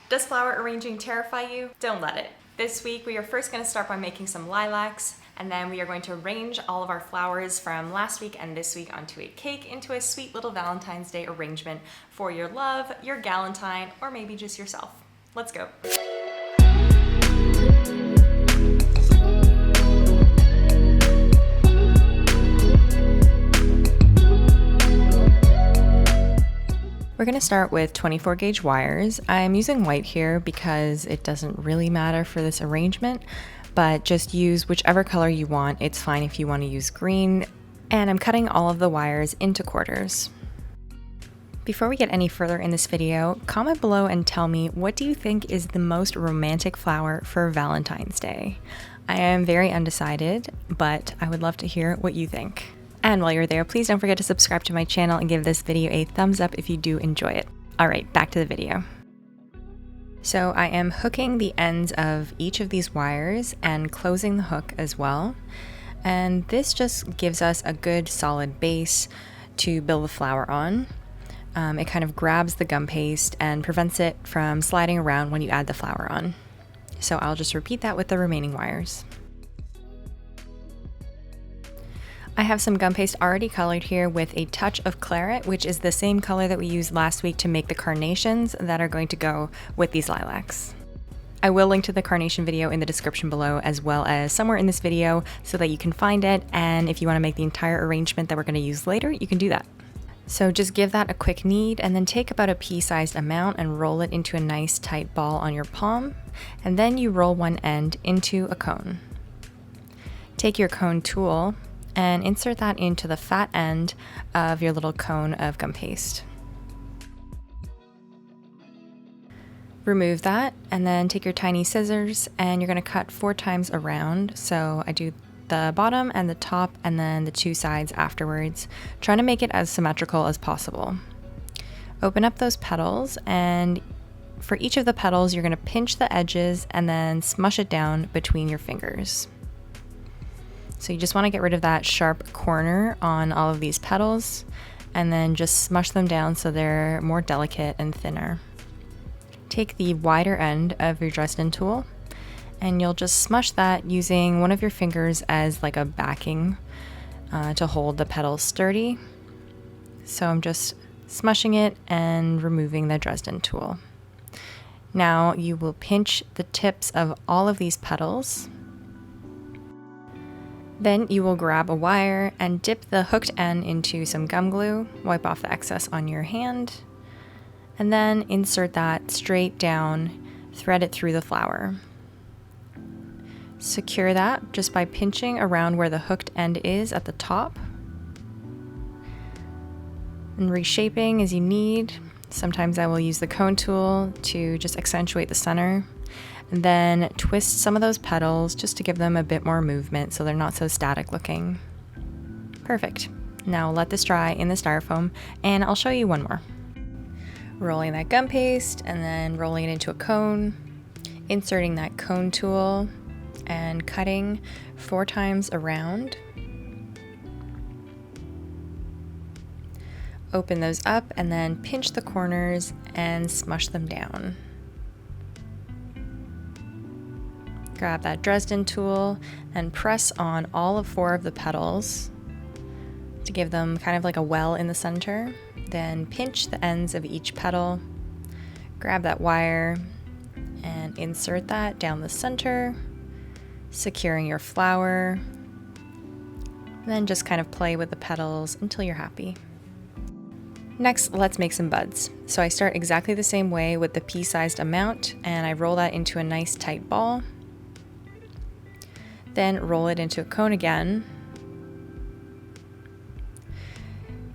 Does flower arranging terrify you? Don't let it. This week we are first going to start by making some lilacs, and then we are going to arrange all of our flowers from last week and this week onto a cake into a sweet little Valentine's Day arrangement for your love, your galentine, or maybe just yourself. Let's go. We're going to start with 24 gauge wires. I'm using white here because it doesn't really matter for this arrangement, but just use whichever color you want. It's fine if you want to use green. And I'm cutting all of the wires into quarters. Before we get any further in this video, comment below and tell me, what do you think is the most romantic flower for Valentine's Day? I am very undecided, but I would love to hear what you think. And while you're there, please don't forget to subscribe to my channel and give this video a thumbs up if you do enjoy it. All right, back to the video. So I am hooking the ends of each of these wires and closing the hook as well. And this just gives us a good solid base to build the flower on. It kind of grabs the gum paste and prevents it from sliding around when you add the flower on. So I'll just repeat that with the remaining wires. I have some gum paste already colored here with a touch of claret, which is the same color that we used last week to make the carnations that are going to go with these lilacs. I will link to the carnation video in the description below, as well as somewhere in this video so that you can find it, and if you want to make the entire arrangement that we're going to use later, you can do that. So just give that a quick knead and then take about a pea-sized amount and roll it into a nice tight ball on your palm, and then you roll one end into a cone. Take your cone tool and insert that into the fat end of your little cone of gum paste. Remove that and then take your tiny scissors and you're going to cut 4 times around. So I do the bottom and the top and then the 2 sides afterwards, trying to make it as symmetrical as possible. Open up those petals, and for each of the petals you're going to pinch the edges and then smush it down between your fingers. So you just want to get rid of that sharp corner on all of these petals and then just smush them down so they're more delicate and thinner. Take the wider end of your Dresden tool and you'll just smush that using one of your fingers as like a backing to hold the petals sturdy. So I'm just smushing it and removing the Dresden tool. Now you will pinch the tips of all of these petals. Then you will grab a wire and dip the hooked end into some gum glue, wipe off the excess on your hand, and then insert that straight down, thread it through the flower. Secure that just by pinching around where the hooked end is at the top, and reshaping as you need. Sometimes I will use the cone tool to just accentuate the center. And then twist some of those petals just to give them a bit more movement so they're not so static looking. Perfect. Now let this dry in the styrofoam and I'll show you one more. Rolling that gum paste and then rolling it into a cone, inserting that cone tool and cutting 4 times around. Open those up and then pinch the corners and smush them down. Grab that Dresden tool and press on all of 4 of the petals to give them kind of like a well in the center. Then pinch the ends of each petal, grab that wire and insert that down the center, securing your flower. And then just kind of play with the petals until you're happy. Next, let's make some buds. So I start exactly the same way with the pea-sized amount and I roll that into a nice tight ball. Then roll it into a cone again.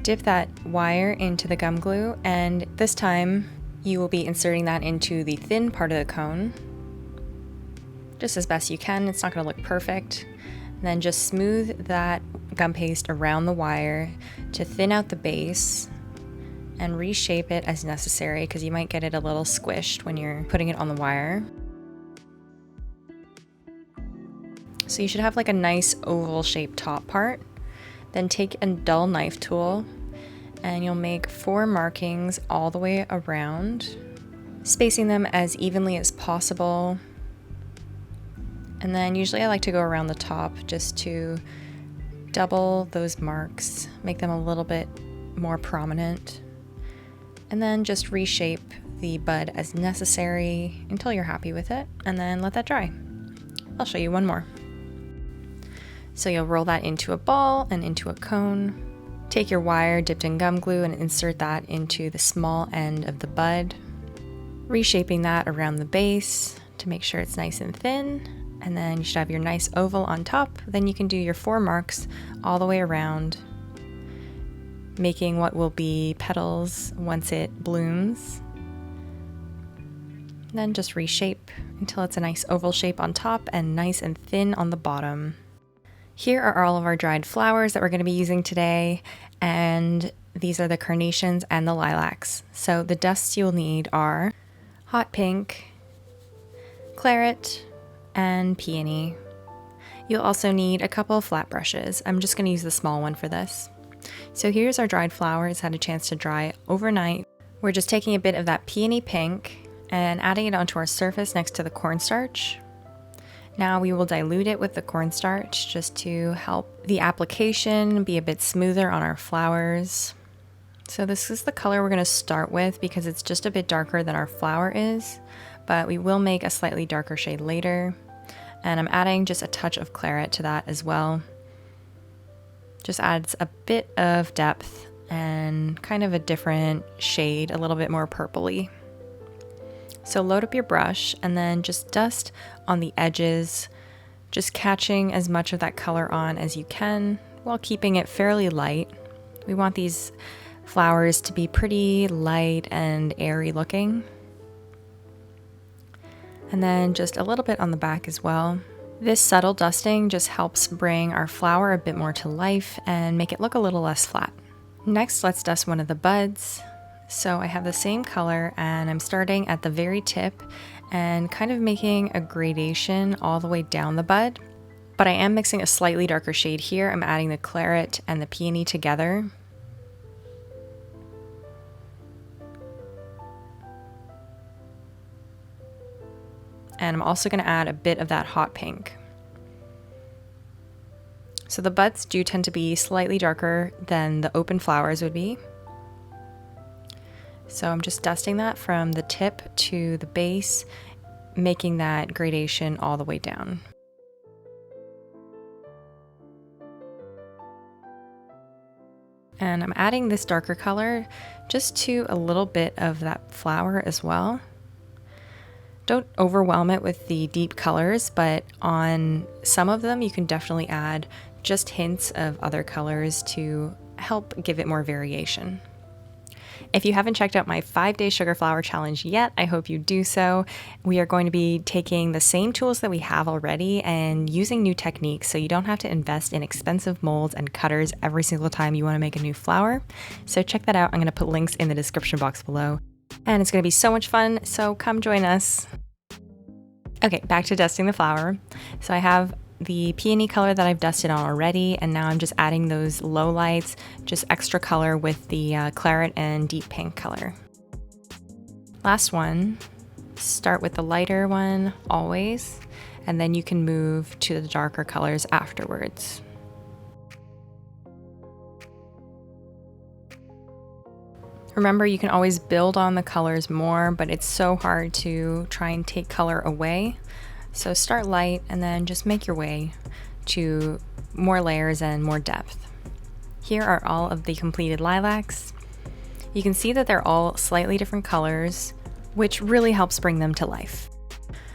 Dip that wire into the gum glue, and this time you will be inserting that into the thin part of the cone, just as best you can. It's not going to look perfect. And then just smooth that gum paste around the wire to thin out the base and reshape it as necessary, because you might get it a little squished when you're putting it on the wire. So you should have like a nice oval shaped top part. Then take a dull knife tool and you'll make 4 markings all the way around, spacing them as evenly as possible. And then usually I like to go around the top just to double those marks, make them a little bit more prominent, and then just reshape the bud as necessary until you're happy with it, and then let that dry. I'll show you one more. So you'll roll that into a ball and into a cone. Take your wire dipped in gum glue and insert that into the small end of the bud, reshaping that around the base to make sure it's nice and thin. And then you should have your nice oval on top. Then you can do your 4 marks all the way around, making what will be petals once it blooms. Then just reshape until it's a nice oval shape on top and nice and thin on the bottom. Here are all of our dried flowers that we're going to be using today, and these are the carnations and the lilacs. So the dusts you'll need are hot pink, claret, and peony. You'll also need a couple of flat brushes. I'm just going to use the small one for this. So here's our dried flowers, had a chance to dry overnight. We're just taking a bit of that peony pink and adding it onto our surface next to the cornstarch. Now we will dilute it with the cornstarch just to help the application be a bit smoother on our flowers. So this is the color we're going to start with because it's just a bit darker than our flower is, but we will make a slightly darker shade later. And I'm adding just a touch of claret to that as well. Just adds a bit of depth and kind of a different shade, a little bit more purpley. So load up your brush and then just dust on the edges, just catching as much of that color on as you can while keeping it fairly light. We want these flowers to be pretty light and airy looking. And then just a little bit on the back as well. This subtle dusting just helps bring our flower a bit more to life and make it look a little less flat. Next, let's dust one of the buds. So I have the same color and I'm starting at the very tip and kind of making a gradation all the way down the bud. But I am mixing a slightly darker shade here. I'm adding the claret and the peony together. And I'm also going to add a bit of that hot pink. So the buds do tend to be slightly darker than the open flowers would be. So I'm just dusting that from the tip to the base, making that gradation all the way down. And I'm adding this darker color just to a little bit of that flower as well. Don't overwhelm it with the deep colors, but on some of them you can definitely add just hints of other colors to help give it more variation. If you haven't checked out my 5-day sugar flower challenge yet, I hope you do so. We are going to be taking the same tools that we have already and using new techniques so you don't have to invest in expensive molds and cutters every single time you want to make a new flower. So check that out. I'm going to put links in the description box below. And it's going to be so much fun, so come join us. Okay, back to dusting the flower. So I have the peony color that I've dusted on already, and now I'm just adding those low lights, just extra color with the claret and deep pink color. Last one, start with the lighter one always, and then you can move to the darker colors afterwards. Remember, you can always build on the colors more, but it's so hard to try and take color away. So start light and then just make your way to more layers and more depth. Here are all of the completed lilacs. You can see that they're all slightly different colors, which really helps bring them to life.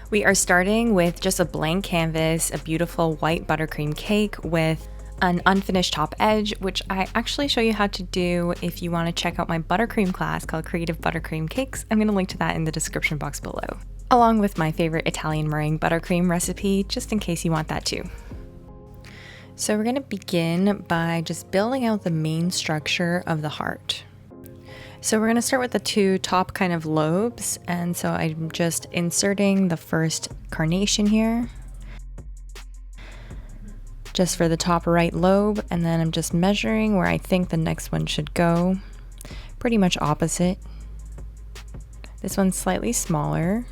We are starting with just a blank canvas, a beautiful white buttercream cake with an unfinished top edge, which I actually show you how to do if you want to check out my buttercream class called Creative Buttercream Cakes. I'm going to link to that in the description box below, along with my favorite Italian meringue buttercream recipe, just in case you want that too. So we're going to begin by just building out the main structure of the heart. So we're going to start with the 2 top kind of lobes, and so I'm just inserting the first carnation here, just for the top right lobe, and then I'm just measuring where I think the next one should go, pretty much opposite. This one's slightly smaller,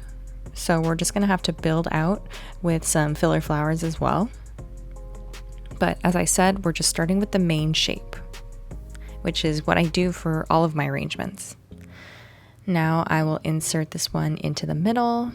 so we're just gonna have to build out with some filler flowers as well. But as I said, we're just starting with the main shape, which is what I do for all of my arrangements. Now I will insert this one into the middle.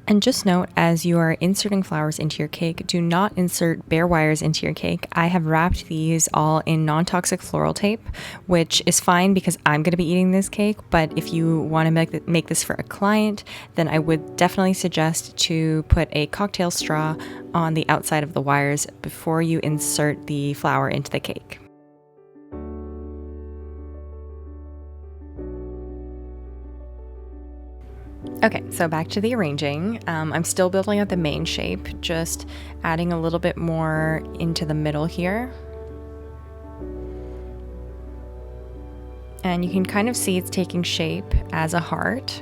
And just note, as you are inserting flowers into your cake, do not insert bare wires into your cake. I have wrapped these all in non-toxic floral tape, which is fine because I'm going to be eating this cake. But if you want to make this for a client, then I would definitely suggest to put a cocktail straw on the outside of the wires before you insert the flower into the cake. Okay, so back to the arranging. I'm still building out the main shape, just adding a little bit more into the middle here. And you can kind of see it's taking shape as a heart.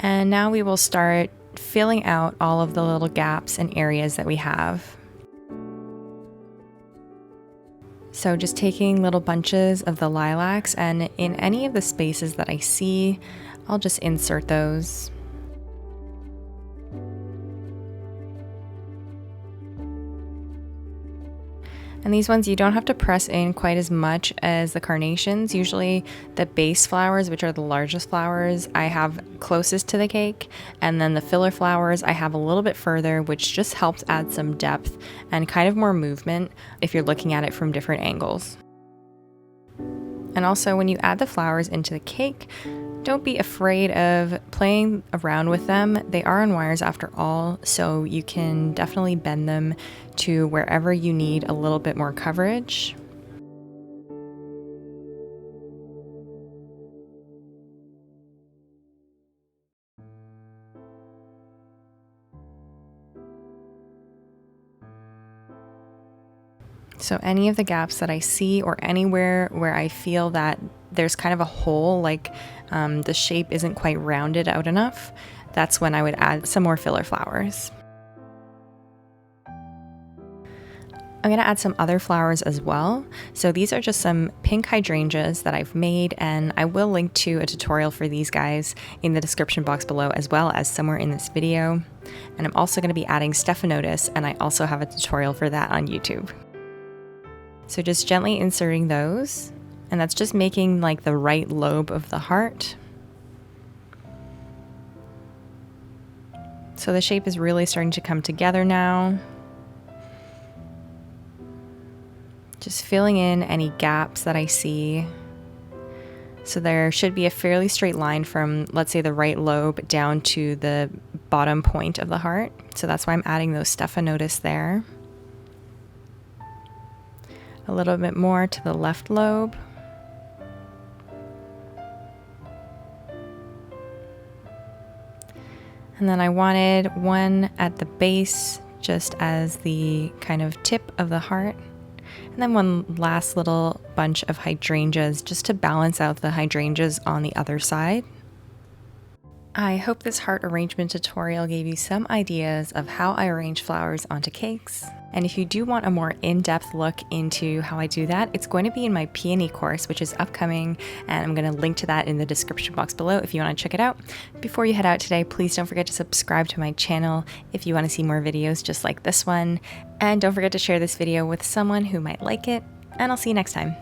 And now we will start filling out all of the little gaps and areas that we have. So just taking little bunches of the lilacs, and in any of the spaces that I see, I'll just insert those. And these ones, you don't have to press in quite as much as the carnations. Usually the base flowers, which are the largest flowers, I have closest to the cake. And then the filler flowers I have a little bit further, which just helps add some depth and kind of more movement if you're looking at it from different angles. And also when you add the flowers into the cake, don't be afraid of playing around with them. They are on wires after all, so you can definitely bend them to wherever you need a little bit more coverage. So any of the gaps that I see, or anywhere where I feel that there's kind of a hole, like the shape isn't quite rounded out enough, that's when I would add some more filler flowers. I'm going to add some other flowers as well. So these are just some pink hydrangeas that I've made, and I will link to a tutorial for these guys in the description box below, as well as somewhere in this video. And I'm also going to be adding stephanotis, and I also have a tutorial for that on YouTube. So just gently inserting those, and that's just making like the right lobe of the heart. So the shape is really starting to come together now. Just filling in any gaps that I see. So there should be a fairly straight line from, let's say, the right lobe down to the bottom point of the heart. So that's why I'm adding those stephanotis there. A little bit more to the left lobe. And then I wanted one at the base, just as the kind of tip of the heart. And then one last little bunch of hydrangeas, just to balance out the hydrangeas on the other side. I hope this heart arrangement tutorial gave you some ideas of how I arrange flowers onto cakes. And if you do want a more in-depth look into how I do that, it's going to be in my peony course, which is upcoming, and I'm going to link to that in the description box below if you want to check it out. Before you head out today, please don't forget to subscribe to my channel if you want to see more videos just like this one. And don't forget to share this video with someone who might like it, and I'll see you next time.